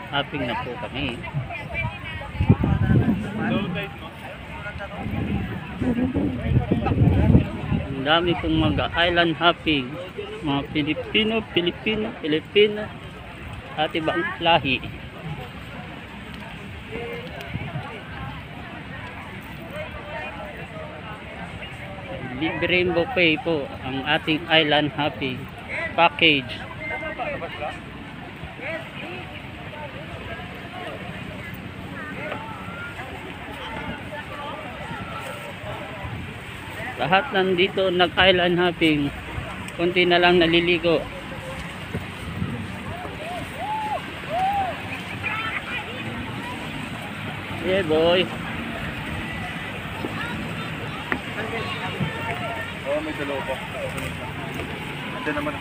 hopping na po kami. Ang dami pong mag-island hopping, mga Pilipino at ibang lahi. Libreng buffet po ang ating island hopping package. Lahat nandito nag-island hopping. Kunti na lang naliligo. Yeah boy. Oh, may dalawa pa. Ate naman.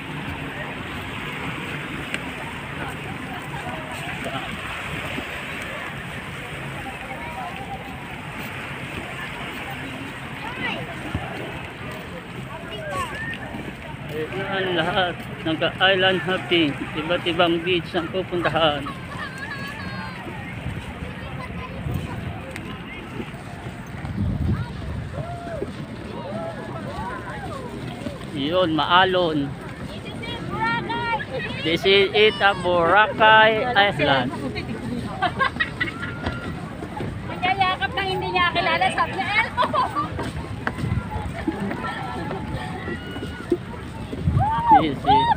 Ayan lahat, nagka-island hopping, iba't ibang beach ang pupuntahan. Yun, Maalon. This is it, Boracay Island. Nagyayakap ng hindi niya kilala, sabi niya, Elmo! This is